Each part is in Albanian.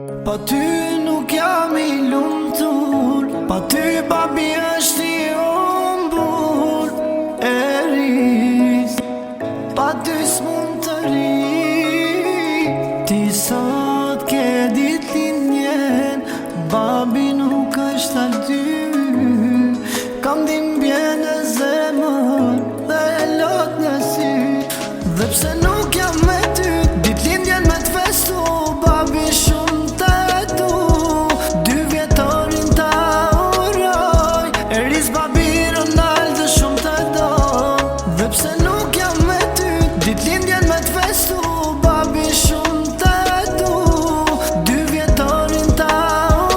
Pa ty nuk jam I lumtur, pa ty babi është I humbur. E ris, pa ty s'mund të ri. Ti sot ke ditëlindjen, babi nuk është aty. Kam dhimbje në zemër dhe e lot në sy. Dhe pse nuk jam me ty, ditëlindjen me të festu, babi shumë të du. 2 vjetorin ta uroj, e ris babi Ronaldo shumë të do. Dhe pse nuk jam me ty, ditëlindjen me të festu, babi shumë të du. 2 vjetorin ta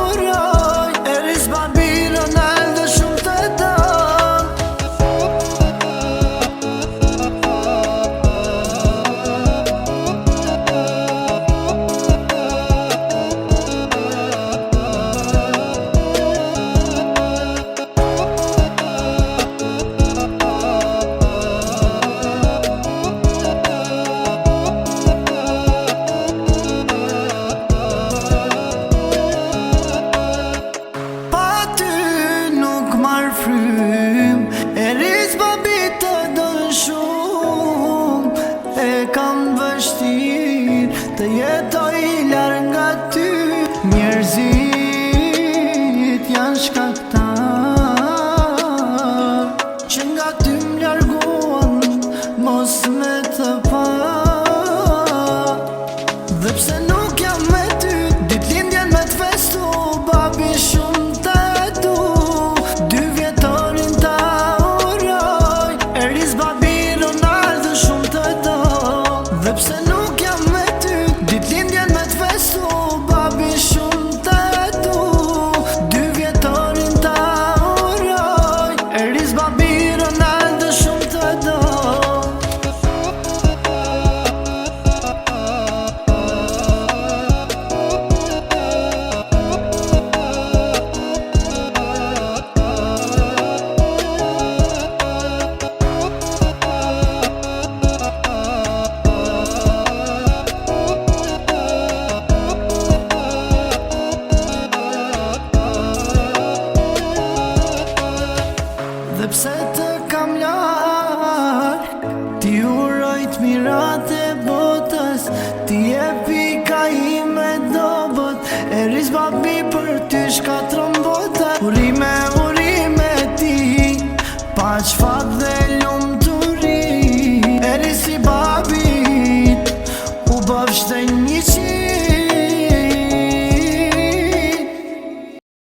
uroj, e ris babi Ronaldo shumë të do. E ris babi të don shumë, e kam vështir të jetoj larg nga ty. Njerëzit janë shkaktar që nga ty m'larguan mos me të pa. Dhe pse nuk jam me ty, ditëlindjen me të festu, babi shumë të du. 2 vjetorin ta uroj, e ris babi Ronaldo shumë të do. Dhe pse nuk jam me ty, ditëlindjen me të festu, babi shumë të du. 2 vjetorin ta uroj, e ris babi Ronaldo shumë të do. Dhe pse të kam larg, ti uroj t'mirat e botës. Ti e pika ime dobët, e ris babi për ty shkatra.